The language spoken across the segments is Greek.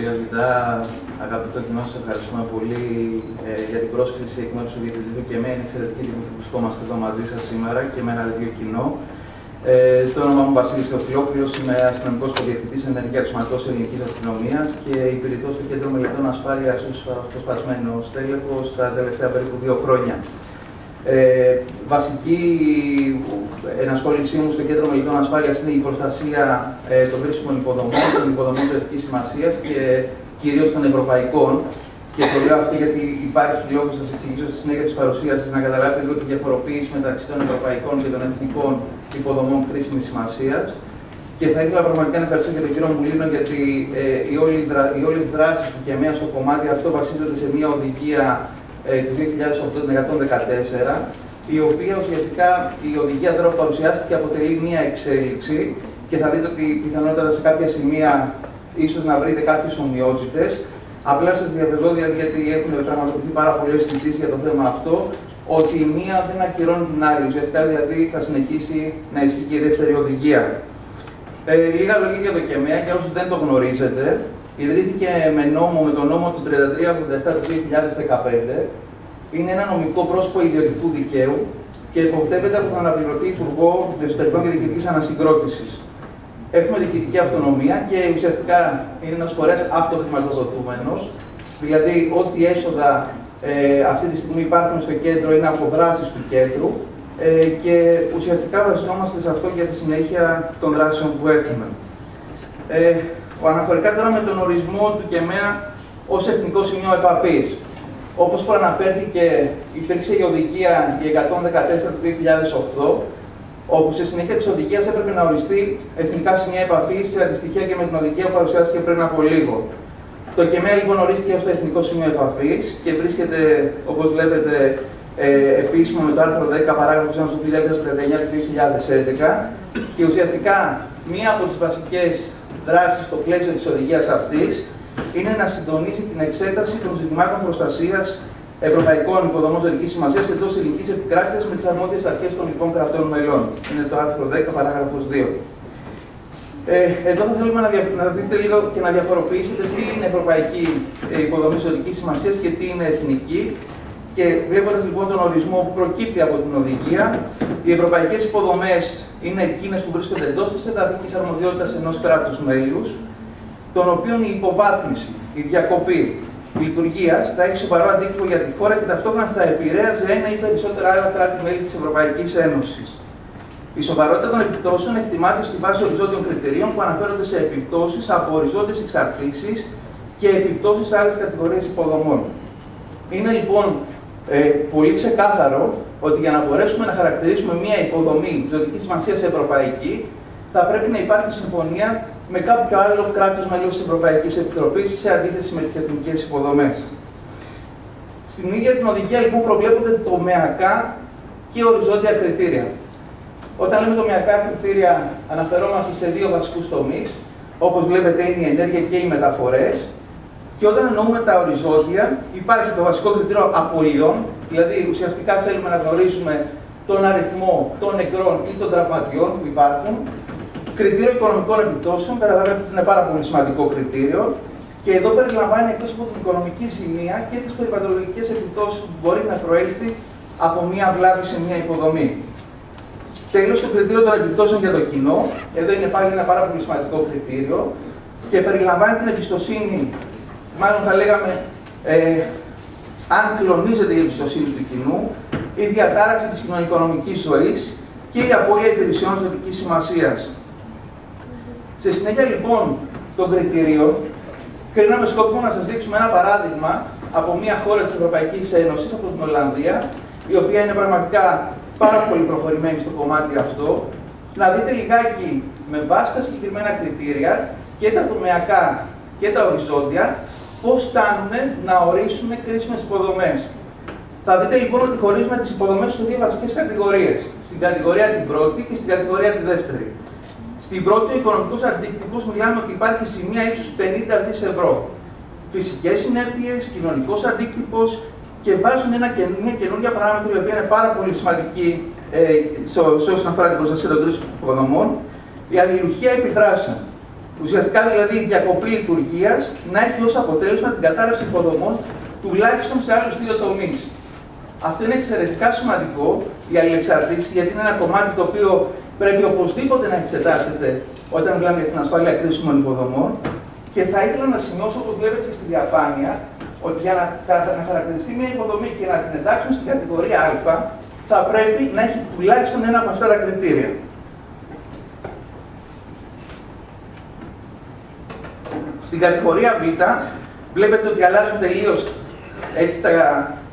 Κύριε Ζητά, αγαπητό κοινό, σας ευχαριστούμε πολύ για την πρόσκληση εκ μέρους του Διευθυντή και εμένα. Είναι εξαιρετική τιμή που βρισκόμαστε εδώ μαζί σας σήμερα και με ένα ίδιο κοινό. Το όνομά μου Βασίλης Θεοφιλόπουλος, είμαι αστυνομικός διευθυντής ενεργειακού αξιωματός ελληνικής αστυνομίας και υπηρετώ στο Κέντρο Μελετών Ασφάλειας ως αποσπασμένος τέλεχος τα τελευταία περίπου 2 χρόνια. Βασική ενασχόλησή μου στο Κέντρο Μελετών Ασφάλειας είναι η προστασία των κρίσιμων υποδομών, των υποδομών ζωτικής σημασίας και κυρίως των ευρωπαϊκών. Και το λέω αυτό γιατί υπάρχει λόγος, θα σας εξηγήσω στη συνέχεια της παρουσίασης, να καταλάβετε λίγο τη διαφοροποίηση μεταξύ των ευρωπαϊκών και των εθνικών υποδομών κρίσιμης σημασίας. Και θα ήθελα πραγματικά να ευχαριστήσω και τον κύριο Μουλίνο, γιατί οι όλες οι δράσεις του ΚΕΜΕΑ στο κομμάτι αυτό βασίζονται σε μια οδηγία του 2008, την 114, η οποία ουσιαστικά η οδηγία τώρα που παρουσιάστηκε αποτελεί μια εξέλιξη και θα δείτε ότι πιθανότατα σε κάποια σημεία ίσως να βρείτε κάποιες ομοιότητες. Απλά σας διαβεβαιώ, δηλαδή, γιατί έχουν πραγματοποιηθεί πάρα πολλές συζητήσεις για το θέμα αυτό, ότι η μία δεν ακυρώνει την άλλη. Ουσιαστικά δηλαδή θα συνεχίσει να ισχύει και η δεύτερη οδηγία. Λίγα λόγια για το ΚΕΜΕΑ, για όσους δεν το γνωρίζετε. Ιδρύθηκε με τον νόμο του 3387 του 2015. Είναι ένα νομικό πρόσωπο ιδιωτικού δικαίου και υποπτεύεται από τον αναπληρωτή Υπουργό Εσωτερικών και Διοικητικής Ανασυγκρότησης. Έχουμε διοικητική αυτονομία και ουσιαστικά είναι ένας φορέας αυτοχρηματοδοτούμενος. Δηλαδή, ό,τι έσοδα αυτή τη στιγμή υπάρχουν στο κέντρο είναι από δράσεις του κέντρου και ουσιαστικά βασιζόμαστε σε αυτό για τη συνέχεια των δράσεων που έχουμε. Αναφορικά τώρα με τον ορισμό του ΚΕΜΕΑ ως εθνικό σημείο επαφής. Όπως προαναφέρθηκε, υπήρξε η οδηγία η 114 του 2008, όπου σε συνέχεια της οδηγίας έπρεπε να οριστεί εθνικά σημεία επαφής σε αντιστοιχεία και με την οδηγία που παρουσιάστηκε πριν από λίγο. Το ΚΕΜΕΑ λοιπόν ορίστηκε ως το εθνικό σημείο επαφής και βρίσκεται, όπως βλέπετε, επίσημα με το άρθρο 10 παράγραφος 1 του 2039 του 2011 και ουσιαστικά μία από τις βασικές δράσεις στο πλαίσιο της οδηγίας αυτής είναι να συντονίσει την εξέταση των ζητημάτων προστασίας ευρωπαϊκών υποδομών ζωτικής σημασίας εντός της ελληνικής επικράτειας με τις αρμόδιες αρχές των λοιπών κρατών μελών. Είναι το άρθρο 10, παράγραφος 2. Εδώ θα θέλουμε να δείτε λίγο και να διαφοροποιήσετε τι είναι ευρωπαϊκή υποδομή ζωτικής σημασίας και τι είναι εθνική. Και βλέποντας λοιπόν τον ορισμό που προκύπτει από την οδηγία, οι ευρωπαϊκές υποδομές είναι εκείνες που βρίσκονται εντός της εδαφικής αρμοδιότητας ενός κράτους μέλους, των οποίων η υποβάθμιση, η διακοπή λειτουργίας θα έχει σοβαρό αντίκτυπο για τη χώρα και ταυτόχρονα θα επηρέαζε ένα ή περισσότερα άλλα κράτη-μέλη της Ευρωπαϊκής Ένωσης. Η σοβαρότητα των επιπτώσεων εκτιμάται στη βάση οριζόντιων κριτηρίων που αναφέρονται σε επιπτώσεις από οριζόντιες εξαρτήσεις και επιπτώσεις σε άλλες κατηγορίες υποδομών. Είναι λοιπόν πολύ ξεκάθαρο ότι για να μπορέσουμε να χαρακτηρίσουμε μια υποδομή ζωτικής σημασίας ευρωπαϊκή, θα πρέπει να υπάρχει συμφωνία με κάποιο άλλο κράτος μέλος της Ευρωπαϊκής Επιτροπής σε αντίθεση με τις εθνικές υποδομές. Στην ίδια την οδηγία λοιπόν προβλέπονται τομεακά και οριζόντια κριτήρια. Όταν λέμε τομεακά κριτήρια, αναφερόμαστε σε 2 βασικούς τομείς, όπως βλέπετε είναι η ενέργεια και οι μεταφορές. Και όταν εννοούμε τα οριζόντια, υπάρχει το βασικό κριτήριο απολειών, δηλαδή ουσιαστικά θέλουμε να γνωρίζουμε τον αριθμό των νεκρών ή των τραυματιών που υπάρχουν. Κριτήριο οικονομικών επιπτώσεων, καταλαβαίνετε ότι είναι πάρα πολύ σημαντικό κριτήριο. Και εδώ περιλαμβάνει εκτός από την οικονομική ζημία και τις περιβαλλοντικές επιπτώσεις που μπορεί να προέλθει από μια βλάβη σε μια υποδομή. Τέλος, το κριτήριο των επιπτώσεων για το κοινό. Εδώ είναι πάλι ένα πάρα πολύ σημαντικό κριτήριο και περιλαμβάνει την εμπιστοσύνη. Μάλλον θα λέγαμε, αν κλονίζεται η εμπιστοσύνη του κοινού, η διατάραξη της κοινωνικονομικής ζωής και η απώλεια υπηρεσιών ζωτικής σημασίας. Σε συνέχεια λοιπόν των κριτηρίων, κρίναμε σκόπιμο να σας δείξουμε ένα παράδειγμα από μια χώρα της Ευρωπαϊκής Ένωσης, από την Ολλανδία, η οποία είναι πραγματικά πάρα πολύ προχωρημένη στο κομμάτι αυτό, να δείτε λιγάκι με βάση τα συγκεκριμένα κριτήρια και τα τομεακά και τα οριζόντια, πώς φτάνουν να ορίσουν κρίσιμες υποδομές. Θα δείτε λοιπόν ότι χωρίζουμε τις υποδομές σε 2 βασικές κατηγορίες. Στην κατηγορία την πρώτη και στην κατηγορία τη δεύτερη. Στην πρώτη, ο οικονομικός αντίκτυπος, μιλάμε ότι υπάρχει σημεία ύψους 50 δις ευρώ. Φυσικές συνέπειες, κοινωνικός αντίκτυπος και βάζουν μια καινούργια παράμετρο η οποία είναι πάρα πολύ σημαντική σε όσον αφορά την προστασία των κρίσιμων υποδομών, η αλληλουχία επιδράσεων. Ουσιαστικά δηλαδή η διακοπή λειτουργίας να έχει ως αποτέλεσμα την κατάρρευση υποδομών τουλάχιστον σε άλλους δύο τομείς. Αυτό είναι εξαιρετικά σημαντικό, η αλληλεξαρτήση, γιατί είναι ένα κομμάτι το οποίο πρέπει οπωσδήποτε να εξετάσετε όταν μιλάμε για την ασφάλεια κρίσιμων υποδομών. Και θα ήθελα να σημειώσω, όπως βλέπετε και στη διαφάνεια, ότι για να χαρακτηριστεί μια υποδομή και να την εντάξουμε στην κατηγορία Α, θα πρέπει να έχει τουλάχιστον ένα από αυτά τα κριτήρια. Στην κατηγορία Β, βλέπετε ότι αλλάζουν τελείως έτσι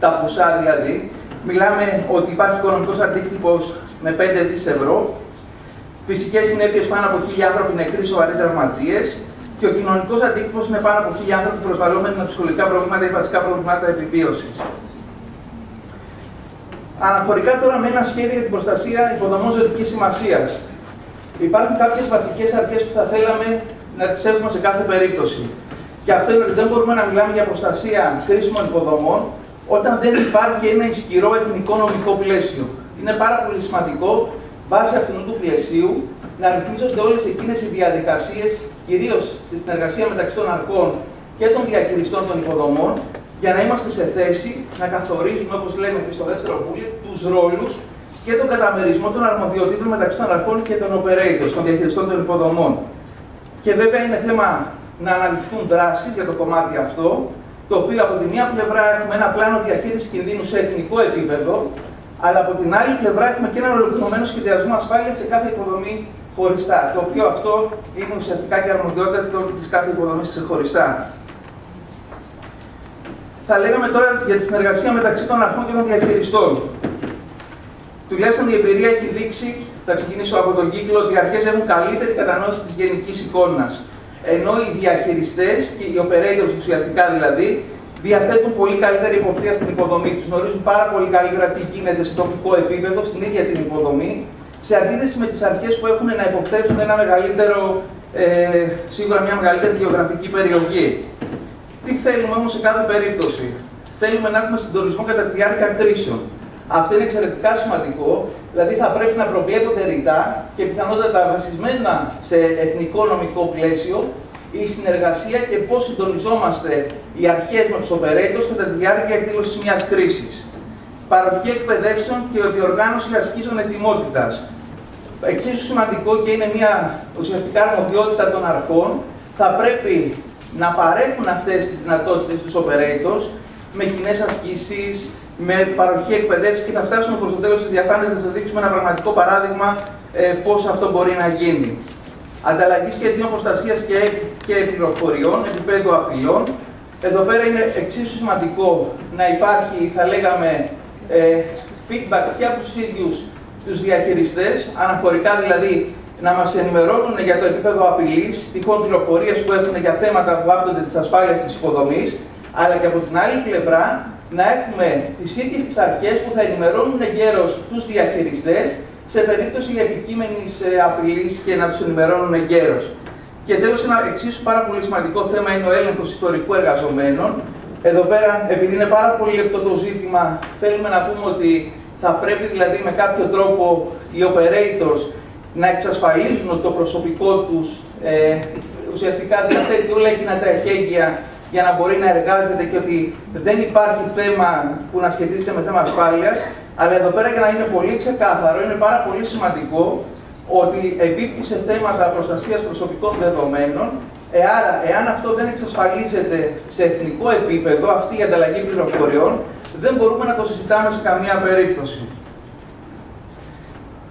τα ποσά δηλαδή. Μιλάμε ότι υπάρχει οικονομικός αντίκτυπος με 5 δις ευρώ, φυσικές συνέπειες πάνω από 1.000 άνθρωποι νεκροί, σοβαροί τραυματίες, και ο κοινωνικός αντίκτυπος είναι πάνω από 1.000 άνθρωποι προσβαλλόμενοι με ψυχολογικά προβλήματα ή βασικά προβλήματα επιβίωσης. Αναφορικά τώρα με ένα σχέδιο για την προστασία υποδομών ζωτικής σημασίας. Υπάρχουν κάποιες βασικές αρχές που θα θέλαμε να τις έχουμε σε κάθε περίπτωση. Και αυτό είναι ότι δεν μπορούμε να μιλάμε για προστασία κρίσιμων υποδομών όταν δεν υπάρχει ένα ισχυρό εθνικό νομικό πλαίσιο. Είναι πάρα πολύ σημαντικό, βάσει αυτού του πλαισίου, να ρυθμίζονται όλες εκείνες οι διαδικασίες, κυρίως στη συνεργασία μεταξύ των αρχών και των διαχειριστών των υποδομών, για να είμαστε σε θέση να καθορίζουμε, όπως λέμε και στο δεύτερο bullet, τους ρόλους και τον καταμερισμό των αρμοδιοτήτων μεταξύ των αρχών και των operators, των διαχειριστών των υποδομών. Και βέβαια είναι θέμα να αναλυφθούν δράσεις για το κομμάτι αυτό, το οποίο από τη μία πλευρά έχουμε ένα πλάνο διαχείρισης κινδύνου σε εθνικό επίπεδο, αλλά από την άλλη πλευρά έχουμε και έναν ολοκληρωμένο σχεδιασμό ασφάλειας σε κάθε υποδομή χωριστά, το οποίο αυτό είναι ουσιαστικά και αρμοδιότητα της κάθε υποδομής ξεχωριστά. Θα λέγαμε τώρα για τη συνεργασία μεταξύ των αρχών και των διαχειριστών. Τουλάχιστον η εμπειρία έχει δείξει, θα ξεκινήσω από τον κύκλο, ότι οι αρχές έχουν καλύτερη κατανόηση της γενικής εικόνας. Ενώ οι διαχειριστές και οι operators ουσιαστικά δηλαδή, διαθέτουν πολύ καλύτερη υποπτία στην υποδομή τους. Γνωρίζουν πάρα πολύ καλύτερα τι γίνεται σε τοπικό επίπεδο, στην ίδια την υποδομή, σε αντίθεση με τις αρχές που έχουν να υποπτεύσουν ένα μεγαλύτερο, σίγουρα μια μεγαλύτερη γεωγραφική περιοχή. Τι θέλουμε όμως σε κάθε περίπτωση? Θέλουμε να έχουμε συντονισμό κατά τη διάρκεια κρίσεων. Αυτό είναι εξαιρετικά σημαντικό, δηλαδή θα πρέπει να προβλέπονται ρητά και πιθανότατα βασισμένα σε εθνικό νομικό πλαίσιο η συνεργασία και πώς συντονιζόμαστε οι αρχές με τους operators κατά τη διάρκεια εκδήλωσης μιας κρίσης. Παροχή εκπαιδεύσεων και διοργάνωση ασκήσεων ετοιμότητας. Εξίσου σημαντικό και είναι μια ουσιαστικά αρμοδιότητα των αρχών, θα πρέπει να παρέχουν αυτές τις δυνατότητες στους operators με κοινές ασκήσεις, με παροχή εκπαιδεύσεις, και θα φτάσουμε προς το τέλος της διαφάνειας να σας δείξουμε ένα πραγματικό παράδειγμα πώς αυτό μπορεί να γίνει. Ανταλλαγή σχεδίων προστασίας και πληροφοριών, επίπεδο απειλών. Εδώ πέρα είναι εξίσου σημαντικό να υπάρχει, θα λέγαμε, feedback και από τους ίδιους τους διαχειριστές, αναφορικά δηλαδή να μας ενημερώνουν για το επίπεδο απειλής, τυχόν πληροφορίες που έχουν για θέματα που άπτονται της ασφάλειας της υποδομής, αλλά και από την άλλη πλευρά να έχουμε τις ίδιες τις αρχές που θα ενημερώνουν εγκαίρως τους διαχειριστές σε περίπτωση επικείμενης απειλής και να τους ενημερώνουν εγκαίρως. Και τέλος, ένα εξίσου πάρα πολύ σημαντικό θέμα είναι ο έλεγχος ιστορικού εργαζομένων. Εδώ πέρα, επειδή είναι πάρα πολύ λεπτό το ζήτημα, θέλουμε να πούμε ότι θα πρέπει δηλαδή με κάποιο τρόπο οι operators να εξασφαλίζουν ότι το προσωπικό τους ουσιαστικά διαθέτει όλα εκείνα τα εχέγγυα για να μπορεί να εργάζεται και ότι δεν υπάρχει θέμα που να σχετίζεται με θέμα ασφάλειας. Αλλά εδώ πέρα, για να είναι πολύ ξεκάθαρο, είναι πάρα πολύ σημαντικό ότι εμπίπτει σε θέματα προστασίας προσωπικών δεδομένων. Άρα, εάν αυτό δεν εξασφαλίζεται σε εθνικό επίπεδο, αυτή η ανταλλαγή πληροφοριών, δεν μπορούμε να το συζητάμε σε καμία περίπτωση.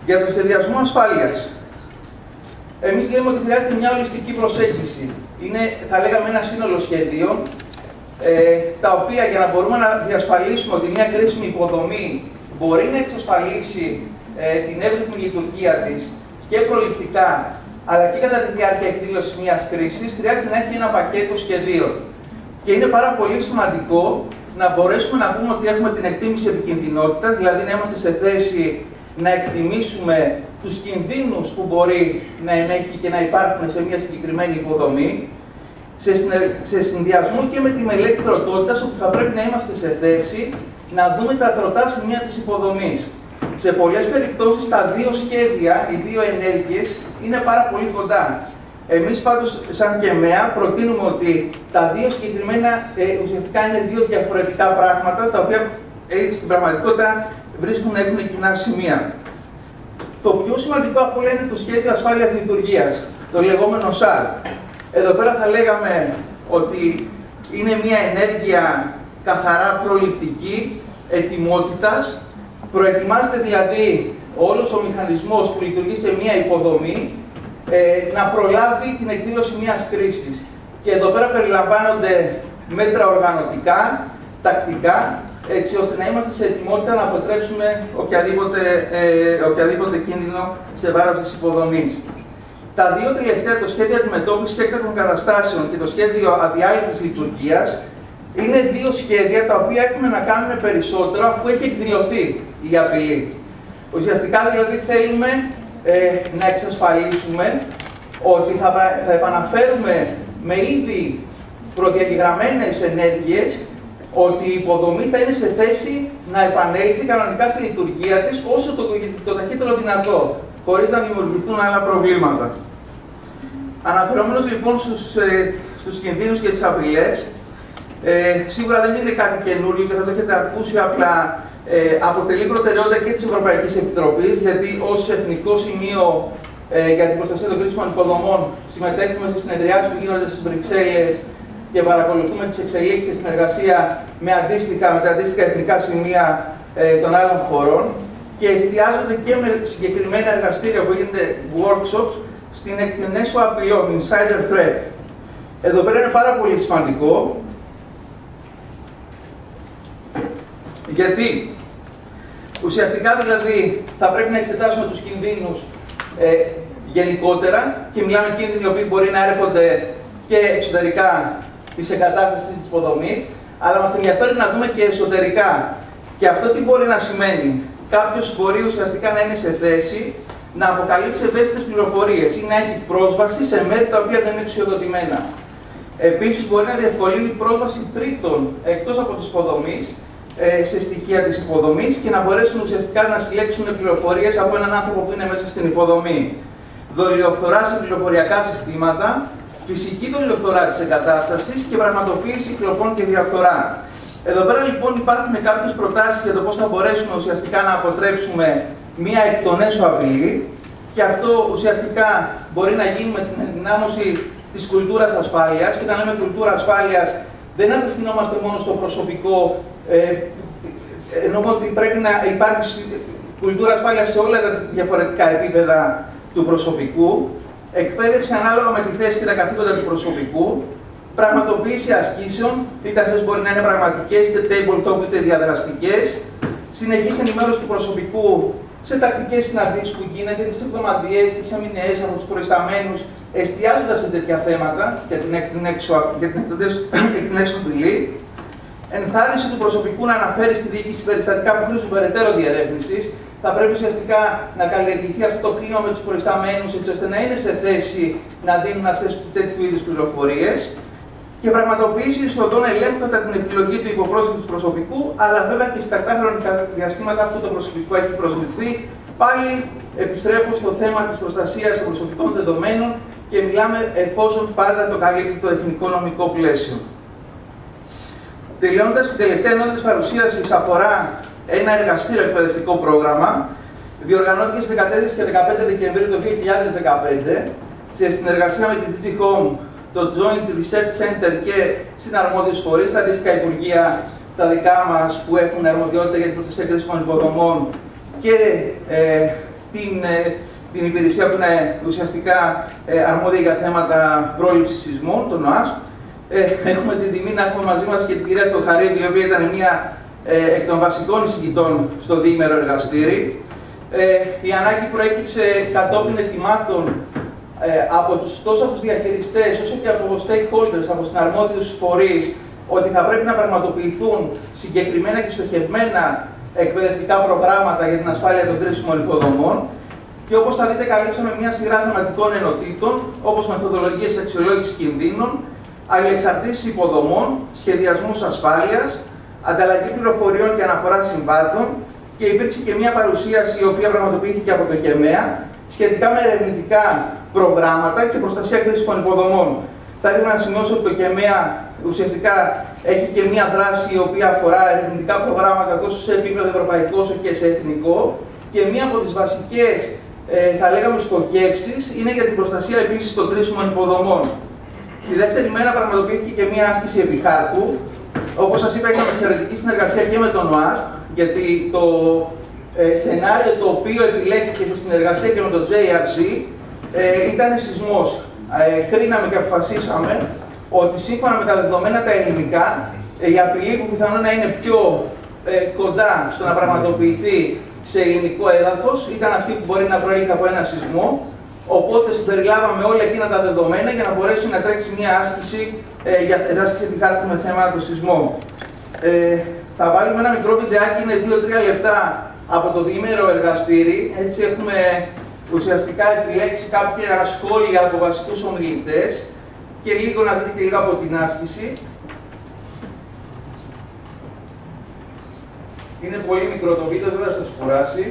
Για το σχεδιασμό ασφάλειας. Εμείς λέμε ότι χρειάζεται μια ολιστική προσέγγιση. Είναι, θα λέγαμε, ένα σύνολο σχεδίων, τα οποία για να μπορούμε να διασφαλίσουμε ότι μια κρίσιμη υποδομή μπορεί να εξασφαλίσει την εύρυθμη λειτουργία της και προληπτικά, αλλά και κατά τη διάρκεια εκδήλωσης μιας κρίσης, χρειάζεται να έχει ένα πακέτο σχεδίων. Και είναι πάρα πολύ σημαντικό να μπορέσουμε να πούμε ότι έχουμε την εκτίμηση επικινδυνότητας, δηλαδή να είμαστε σε θέση να εκτιμήσουμε τους κινδύνους που μπορεί να ενέχει και να υπάρχουν σε μια συγκεκριμένη υποδομή, σε συνδυασμό και με τη μελέτη τροτότητας, όπου θα πρέπει να είμαστε σε θέση να δούμε τα τροτά σημεία της υποδομής. Σε πολλές περιπτώσεις τα δύο σχέδια, οι δύο ενέργειες, είναι πάρα πολύ κοντά. Εμείς πάντως, σαν ΚΕΜΕΑ, προτείνουμε ότι τα δύο συγκεκριμένα ουσιαστικά είναι δύο διαφορετικά πράγματα, τα οποία στην πραγματικότητα έχουν κοινά σημεία. Το πιο σημαντικό από όλα είναι το σχέδιο ασφάλειας λειτουργίας, το λεγόμενο SAR. Εδώ πέρα θα λέγαμε ότι είναι μια ενέργεια καθαρά προληπτική, ετοιμότητας. Προετοιμάζεται δηλαδή όλος ο μηχανισμός που λειτουργεί σε μια υποδομή να προλάβει την εκδήλωση μιας κρίσης. Και εδώ πέρα περιλαμβάνονται μέτρα οργανωτικά, τακτικά, έτσι ώστε να είμαστε σε ετοιμότητα να αποτρέψουμε οποιαδήποτε κίνδυνο σε βάρος της υποδομής. Τα δύο τελευταία, το σχέδιο αντιμετώπισης έκτακτων καταστάσεων και το σχέδιο αδιάλειπτης λειτουργίας, είναι δύο σχέδια τα οποία έχουν να κάνουν περισσότερο αφού έχει εκδηλωθεί η απειλή. Ουσιαστικά δηλαδή θέλουμε να εξασφαλίσουμε ότι θα επαναφέρουμε με ήδη προδιαγεγραμμένες ενέργειες ότι η υποδομή θα είναι σε θέση να επανέλθει κανονικά στη λειτουργία της όσο το ταχύτερο δυνατό, χωρίς να δημιουργηθούν άλλα προβλήματα. Αναφερόμενος λοιπόν στους κινδύνους και τις απειλές, σίγουρα δεν είναι κάτι καινούριο και θα το έχετε ακούσει, απλά αποτελεί προτεραιότητα και της Ευρωπαϊκής Επιτροπής, γιατί ως εθνικό σημείο για την προστασία των κρίσιμων υποδομών συμμετέχουμε στις συνεδριάσεις που γίνονται στις Βρυξέλλες και παρακολουθούμε τις εξελίξεις στην εργασία με τα αντίστοιχα εθνικά σημεία των άλλων χωρών και εστιάζονται και με συγκεκριμένα εργαστήρια που γίνεται workshops στην εκτενέσω απειλών, insider threat. Εδώ πέρα είναι πάρα πολύ σημαντικό, γιατί ουσιαστικά δηλαδή θα πρέπει να εξετάσουμε τους κινδύνους γενικότερα και μιλάμε κίνδυνοι οι οποίοι μπορεί να έρχονται και εξωτερικά της εγκατάστασης της υποδομής, αλλά μας ενδιαφέρει να δούμε και εσωτερικά. Και αυτό τι μπορεί να σημαίνει. Κάποιος μπορεί ουσιαστικά να είναι σε θέση να αποκαλύψει ευαίσθητες πληροφορίες ή να έχει πρόσβαση σε μέρη τα οποία δεν είναι εξουσιοδοτημένα. Επίσης, μπορεί να διευκολύνει πρόσβαση τρίτων εκτός από τις υποδομές σε στοιχεία της υποδομής και να μπορέσουν ουσιαστικά να συλλέξουν πληροφορίες από έναν άνθρωπο που είναι μέσα στην υποδομή. Δολιοφθορά σε πληροφοριακά συστήματα, φυσική δολιοφθορά της εγκατάστασης και πραγματοποίηση κλοπών και διαφθορά. Εδώ πέρα λοιπόν υπάρχουν κάποιες προτάσεις για το πώς θα μπορέσουμε ουσιαστικά να αποτρέψουμε μία εκ των έσω απειλή και αυτό ουσιαστικά μπορεί να γίνει με την ενδυνάμωση της κουλτούρας ασφάλειας και όταν λέμε κουλτούρα ασφάλειας δεν απευθυνόμαστε μόνο στο προσωπικό, ενώ ότι πρέπει να υπάρξει κουλτούρα ασφάλειας σε όλα τα διαφορετικά επίπεδα του προσωπικού, εκπαίδευση ανάλογα με τη θέση και τα καθήκοντα του προσωπικού, πραγματοποίηση ασκήσεων, είτε αυτές μπορεί να είναι πραγματικές, είτε tabletop, είτε διαδραστικές, συνεχής ενημέρωση του προσωπικού σε τακτικές συναντήσεις που γίνεται, τις εβδομαδιαίες, τις αμηνιαίες από τους προϊσταμένους, εστιάζοντας σε τέτοια θέματα για την εκτενέσω απειλή, ενθάρρυνση του προσωπικού να αναφέρει στη διοίκηση περιστατικά που χρήζουν περαιτέρω διερεύνησης. Θα πρέπει ουσιαστικά να καλλιεργηθεί αυτό το κλίμα με τους προϊσταμένους, έτσι ώστε να είναι σε θέση να δίνουν αυτές τέτοιου είδους πληροφορίες. Και πραγματοποίηση εισοδών ελέγχου κατά την επιλογή του υποπρόσωπου του προσωπικού, αλλά βέβαια και στα τακτά χρονικά διαστήματα αυτό το προσωπικό έχει προσληφθεί. Πάλι επιστρέφω στο θέμα της προστασίας των προσωπικών δεδομένων και μιλάμε εφόσον πάντα το καλύπτει το εθνικό νομικό πλαίσιο. Τελειώντας, η τελευταία ενότητα της παρουσίασης αφορά ένα εργαστήριο εκπαιδευτικό πρόγραμμα. Διοργανώθηκε στις 14 και 15 Δεκεμβρίου του 2015 σε συνεργασία με την DG Home, το Joint Research Center και συναρμόδιους φορείς, τα αντίστοιχα υπουργεία τα δικά μας που έχουν αρμοδιότητα για την προστασία κρίσιμων υποδομών και την υπηρεσία που είναι ουσιαστικά αρμόδια για θέματα πρόληψης σεισμών, τον ΟΑΣΠ. Έχουμε την τιμή να έχουμε μαζί μας και την κυρία Θεοχαρίδη, η οποία ήταν μία εκ των βασικών εισηγητών στο διήμερο εργαστήρι. Η ανάγκη προέκυψε κατόπιν ετοιμάτων τόσο από τους διαχειριστές όσο και από stakeholders, από συναρμόδιους φορείς, ότι θα πρέπει να πραγματοποιηθούν συγκεκριμένα και στοχευμένα εκπαιδευτικά προγράμματα για την ασφάλεια των κρίσιμων υποδομών. Και όπως θα δείτε, καλύψαμε μια σειρά θεματικών ενωτήτων, όπως μεθοδολογίες αξιολόγησης κινδύνων, αλληλεξαρτήσεις υποδομών, σχεδιασμούς ασφάλειας, ανταλλαγή πληροφοριών και αναφορά συμβάντων, και υπήρξε και μια παρουσίαση η οποία πραγματοποιήθηκε από το ΚΕΜΕΑ σχετικά με ερευνητικά προγράμματα και προστασία κρίσιμων υποδομών. Θα ήθελα να σημειώσω ότι το ΚΕΜΕΑ ουσιαστικά έχει και μια δράση η οποία αφορά ερευνητικά προγράμματα τόσο σε επίπεδο ευρωπαϊκό όσο και σε εθνικό, και μία από τις βασικές θα λέγαμε στοχεύσεις είναι για την προστασία επίσης των κρίσιμων υποδομών. Τη δεύτερη μέρα πραγματοποιήθηκε και μία άσκηση επιχάρτου. Όπως σας είπα, είχαμε εξαιρετική συνεργασία και με τον ΟΑΣΠ, γιατί το σενάριο το οποίο επιλέχθηκε σε συνεργασία και με το JRC ήταν σεισμός. Κρίναμε και αποφασίσαμε ότι σύμφωνα με τα δεδομένα τα ελληνικά, η απειλή που πιθανόν να είναι πιο κοντά στο να πραγματοποιηθεί σε ελληνικό έδαφος ήταν αυτή που μπορεί να προήλθε από ένα σεισμό. Οπότε συμπεριλάβαμε όλα εκείνα τα δεδομένα για να μπορέσει να τρέξει μια άσκηση για άσκηση επιχάρτου με θέμα το σεισμό. Θα βάλουμε ένα μικρό βιντεάκι, είναι 2-3 λεπτά από το διήμερο εργαστήρι. Έτσι έχουμε ουσιαστικά επιλέξει κάποια σχόλια από βασικούς ομιλητές και λίγο να δείτε και λίγο από την άσκηση. Είναι πολύ μικρό το βίντεο, δεν θα σας κουράσει.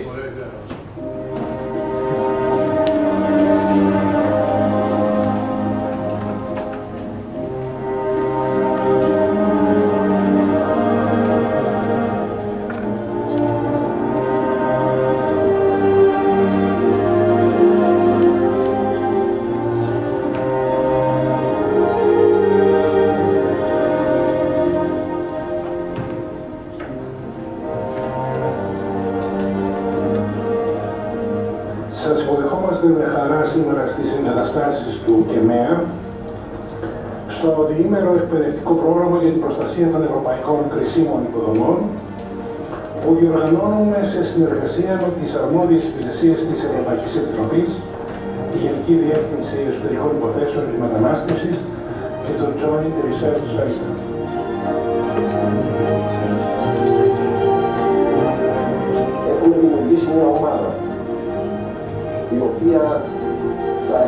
Σας υποδεχόμαστε με χαρά σήμερα στις εγκαταστάσεις του ΚΕΜΕΑ στο διήμερο εκπαιδευτικό πρόγραμμα για την προστασία των ευρωπαϊκών κρισίμων υποδομών που διοργανώνουμε σε συνεργασία με τις αρμόδιες υπηρεσίες της Ευρωπαϊκής Επιτροπής, τη Γενική Διεύθυνση Εσωτερικών Υποθέσεων και Μετανάστευσης και το Joint Research Center. Έχουμε δημιουργήσει μια ομάδα η οποία θα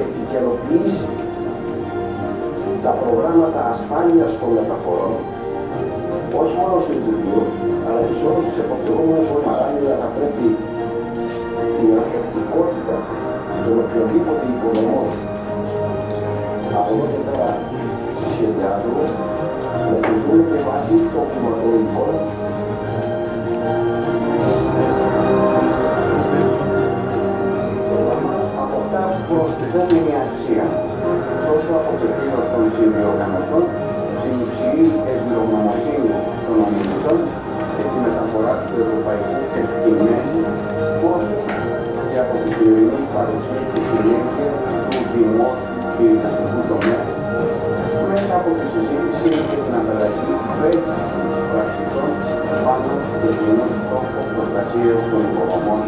επικαιροποιήσει τα προγράμματα ασφάλειας των μεταφορών, όχι μόνο στο Υπουργείο, αλλά και σε όλους τους εποπτευόμενους, ότι παράλληλα θα πρέπει την ανθεκτικότητα των οποιοδήποτε υποδομών από εδώ και πέρα σχεδιάζουμε, να την δούμε και βάσει των κλιματολογικών. Προστιθέμενη αξία τόσο από το πλήρως των συνδιοργανωτών, την υψηλή εμπειρογνωμοσύνη των ομιλητών και τη μεταφορά του ευρωπαϊκού εκτιμένου, όσο και από τη σημερινή παρουσία και συνέχεια του δημόσιου και ιδιωτικού τομέα, μέσα από τη συζήτηση και την ανταλλαγή βέλτιστων πρακτικών πάνω στο κοινό στόχο προστασίας των υποδομών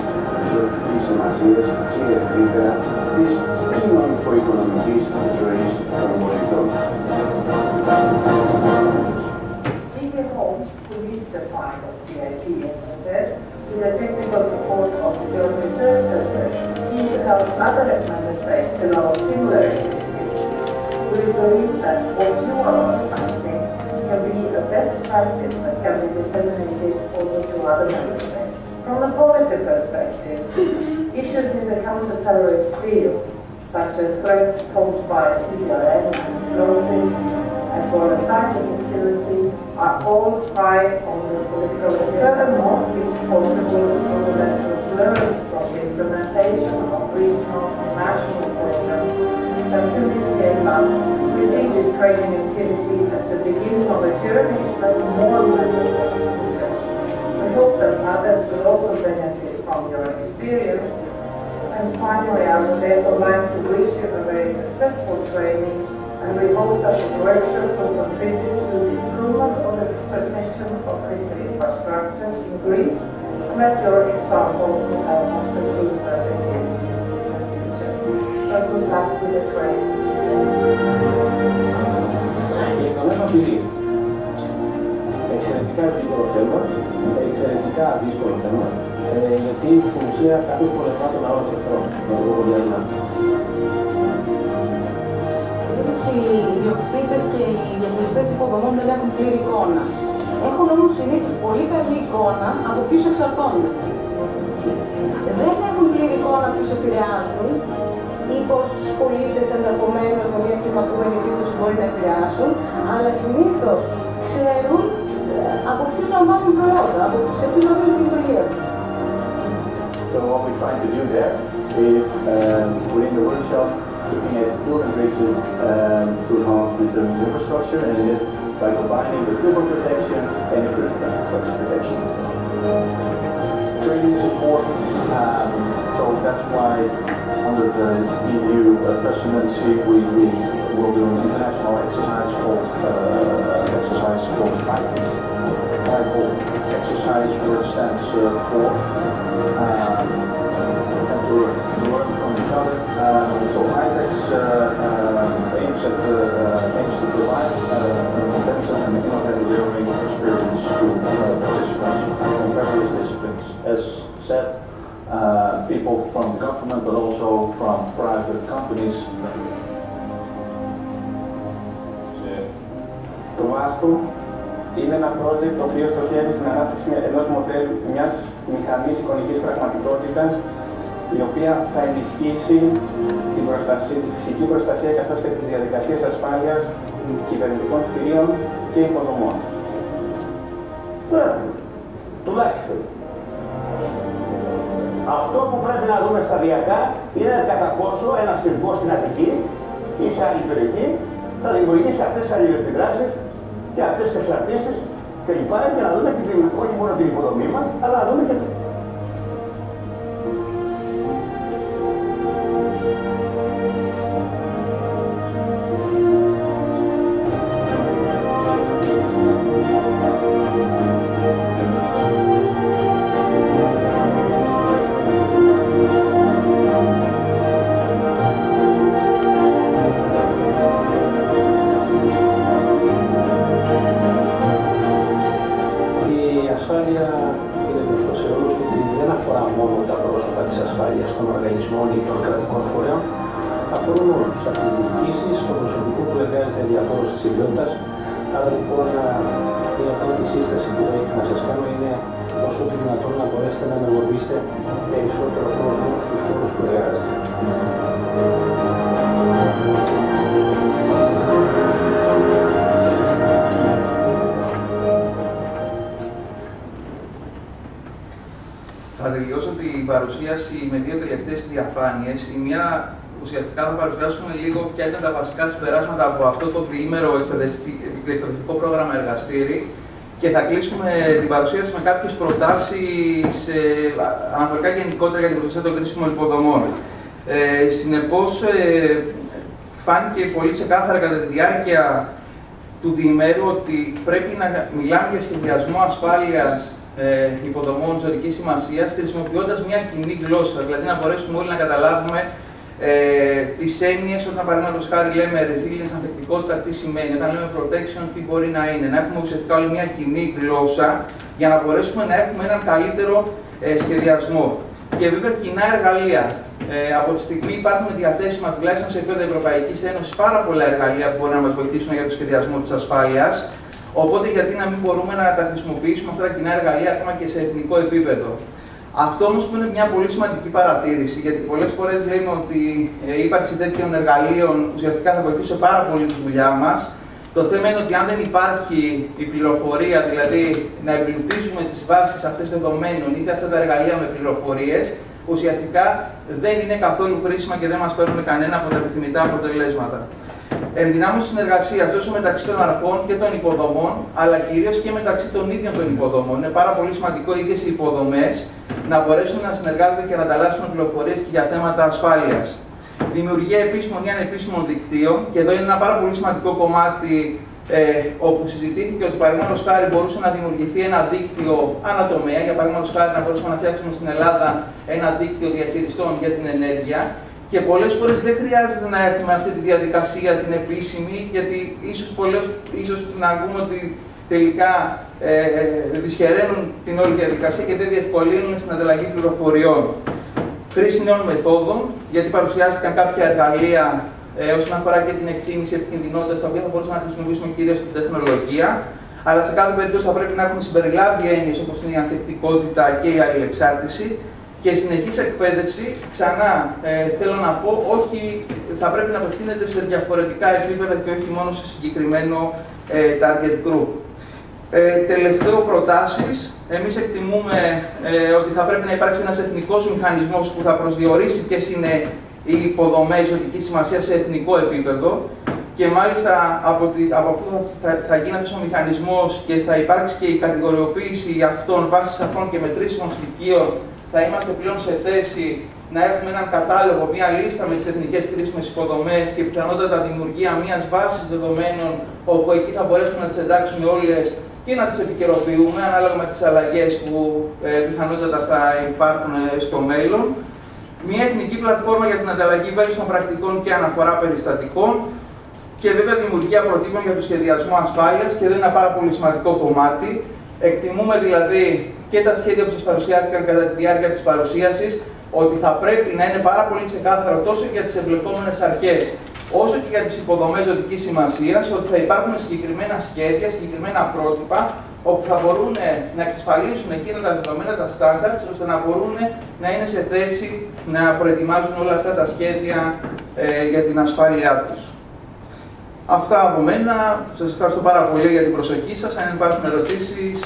ζωτικής σημασίας και ευρύτερα της κοινωνικο-οικονομικής ζωής των πολιτών. DG Home, who leads the fight of CIP, as I said, with the technical support of the Joint Research Center, is keen to help other member states develop similar initiatives. We believe that what you are organizing can be a best practice that can be disseminated also to other member states. From a policy perspective, issues in the counter-terrorist field, such as threats posed by CBRN and explosives, as well as cybersecurity, are all high on the political agenda. Furthermore, it's possible to draw lessons learned from the implementation of regional and national programs that could be scaled up. We see this training activity as the beginning of a journey that more member states will take. We hope that others will also benefit from your experience. And finally, I would therefore like to wish you a very successful training, and we hope that the workshop will contribute to the improvement of the protection of critical infrastructures in Greece, and that your example will help us to improve such activities in the future. So good luck with the training. Εξαιρετικά επίκαιρο θέμα, εξαιρετικά δύσκολο θέμα, γιατί στην ουσία κάποιος πολεμά τον άλλο του εχθρό, με τον τρόπο Λιάννα. Οι ιδιοκτήτες και οι διαχειριστές υποδομών δεν έχουν πλήρη εικόνα Έχουν όμως συνήθως πολύ καλή εικόνα από ποιους εξαρτώνται. Δεν έχουν πλήρη εικόνα ποιους επηρεάζουν ή πόσους πολίτες ενδεχομένως με μια κλιμακούμενη επίπτωση μπορεί να επηρεάσουν, αλλά συνήθως ξέρουν από ποιους λαμβάνουν προϊόντα, σε ποιους δίνουν την λειτουργία τους. So what we try to do there is within the workshop looking at building bridges to enhance resilient infrastructure, and it is by combining the civil protection and the critical infrastructure protection. Training is important, so that's why under the EU presidency we will do an international exercise called FIGHTEX. Exercise word stands for and to learn from each other. So FIGHTEX aims to provide an intensive and innovative learning experience to participants from various disciplines. As said, people from government but also from private companies. Το ΒΑΣΚΟ είναι ένα project το οποίο στοχεύει στην ανάπτυξη ενός μοντέλου μιας μηχανής εικονικής πραγματικότητας, η οποία θα ενισχύσει τη φυσική προστασία καθώς και τις διαδικασίες ασφάλειας κυβερνητικών κτηρίων και υποδομών. Τουλάχιστον. Αυτό που πρέπει να δούμε σταδιακά είναι κατά πόσο ένας σεισμός στην Αττική ή σε άλλη περιοχή θα δημιουργήσει αυτές τις αλληλεπιδράσεις και αυτές τις εξαρτήσεις κλπ. Και να δούμε όχι μόνο την υποδομή μας, αλλά να δούμε και Άρα λοιπόν η πρώτη σύσταση που θα ήθελα να σας κάνω είναι όσο το δυνατόν να μπορέσετε να ενεργοποιήσετε περισσότερο κόσμο στους χώρους που εργάζεστε. Θα τελειώσω την παρουσίαση με δύο τελευταίες διαφάνειες. Η μία ουσιαστικά θα παρουσιάσουμε λίγο ποια ήταν τα βασικά συμπεράσματα από αυτό το διήμερο εκπαιδευτικό πρόγραμμα εργαστήρι και θα κλείσουμε την παρουσίαση με κάποιες προτάσεις αναφορικά γενικότερα για την προστασία των κρίσιμων υποδομών. Συνεπώς, φάνηκε πολύ ξεκάθαρα κατά τη διάρκεια του διημέρου ότι πρέπει να μιλάμε για σχεδιασμό ασφάλειας υποδομών ζωτικής σημασίας, χρησιμοποιώντας μια κοινή γλώσσα, δηλαδή να μπορέσουμε όλοι να καταλάβουμε τις έννοιες, όταν παραδείγματος χάρη λέμε resilience, ανθεκτικότητα, τι σημαίνει, όταν λέμε protection, τι μπορεί να είναι. Να έχουμε ουσιαστικά όλη μια κοινή γλώσσα για να μπορέσουμε να έχουμε έναν καλύτερο σχεδιασμό. Και βέβαια κοινά εργαλεία. Από τη στιγμή υπάρχουν διαθέσιμα, τουλάχιστον σε επίπεδο Ευρωπαϊκής Ένωσης, πάρα πολλά εργαλεία που μπορούν να μας βοηθήσουν για το σχεδιασμό της ασφάλειας. Οπότε, γιατί να μην μπορούμε να τα χρησιμοποιήσουμε αυτά τα κοινά εργαλεία ακόμα και σε εθνικό επίπεδο. Αυτό όμως που είναι μια πολύ σημαντική παρατήρηση, γιατί πολλές φορές λέμε ότι η ύπαρξη τέτοιων εργαλείων ουσιαστικά θα βοηθήσει πάρα πολύ τη δουλειά μας. Το θέμα είναι ότι αν δεν υπάρχει η πληροφορία, δηλαδή να εμπλουτίζουμε τις βάσεις αυτές δεδομένων είτε αυτά τα εργαλεία με πληροφορίες, ουσιαστικά δεν είναι καθόλου χρήσιμα και δεν μας φέρνουν κανένα από τα επιθυμητά αποτελέσματα. Ενδυνάμωση συνεργασίας τόσο μεταξύ των αρχών και των υποδομών, αλλά κυρίως και μεταξύ των ίδιων των υποδομών. Είναι πάρα πολύ σημαντικό οι ίδιες οι υποδομές να μπορέσουν να συνεργάζονται και να ανταλλάσσουν πληροφορίες και για θέματα ασφάλειας. Δημιουργία επίσημων ή ανεπίσημων δικτύων, και εδώ είναι ένα πάρα πολύ σημαντικό κομμάτι όπου συζητήθηκε ότι παραδείγματος χάρη μπορούσε να δημιουργηθεί ένα δίκτυο ανατομέα. Για παραδείγματος χάρη να μπορούσαμε να φτιάξουμε στην Ελλάδα ένα δίκτυο διαχειριστών για την ενέργεια. Και πολλές φορές δεν χρειάζεται να έχουμε αυτή τη διαδικασία την επίσημη, γιατί ίσως να πούμε ότι τελικά δυσχεραίνουν την όλη διαδικασία και δεν διευκολύνουν στην ανταλλαγή πληροφοριών. Χρήση νέων μεθόδων, γιατί παρουσιάστηκαν κάποια εργαλεία όσον αφορά και την εκτίμηση επικινδυνότητας, τα οποία θα μπορούσαμε να χρησιμοποιήσουμε κυρίως στην τεχνολογία, αλλά σε κάθε περίπτωση θα πρέπει να έχουμε συμπεριλάβει έννοιες όπως είναι η ανθεκτικότητα και η αλληλεξάρτηση. Και συνεχής εκπαίδευση, ξανά θέλω να πω, όχι, θα πρέπει να απευθύνεται σε διαφορετικά επίπεδα και όχι μόνο σε συγκεκριμένο target group. Τελευταίο προτάσεις. Εμείς εκτιμούμε ότι θα πρέπει να υπάρξει ένας εθνικός μηχανισμός που θα προσδιορίσει ποιες είναι οι υποδομές ζωτικής σημασίας σε εθνικό επίπεδο και μάλιστα από αυτό θα γίνει αυτός ο μηχανισμός και θα υπάρξει και η κατηγοριοποίηση αυτών βάσει σαφών και μετρήσιμων στοιχείων. Θα είμαστε πλέον σε θέση να έχουμε έναν κατάλογο, μια λίστα με τις εθνικές κρίσιμες υποδομές και πιθανότατα δημιουργία μιας βάσης δεδομένων, όπου εκεί θα μπορέσουμε να τις εντάξουμε όλες και να τις επικαιροποιούμε ανάλογα με τις αλλαγές που πιθανότατα θα υπάρχουν στο μέλλον. Μια εθνική πλατφόρμα για την ανταλλαγή βέλτιστων πρακτικών και αναφορά περιστατικών. Και βέβαια δημιουργία προτύπων για το σχεδιασμό ασφάλειας, και εδώ είναι ένα πάρα πολύ σημαντικό κομμάτι. Εκτιμούμε δηλαδή και τα σχέδια που σας παρουσιάστηκαν κατά τη διάρκεια της παρουσίασης, ότι θα πρέπει να είναι πάρα πολύ ξεκάθαρο τόσο για τις εμπλεκόμενες αρχές, όσο και για τις υποδομές ζωτικής σημασίας, ότι θα υπάρχουν συγκεκριμένα σχέδια, συγκεκριμένα πρότυπα, όπου θα μπορούν να εξασφαλίσουν εκείνα τα δεδομένα, τα standards, ώστε να μπορούν να είναι σε θέση να προετοιμάζουν όλα αυτά τα σχέδια για την ασφάλειά τους. Αυτά από μένα. Σας ευχαριστώ πάρα πολύ για την προσοχή σας. Αν υπάρχουν ερωτήσεις,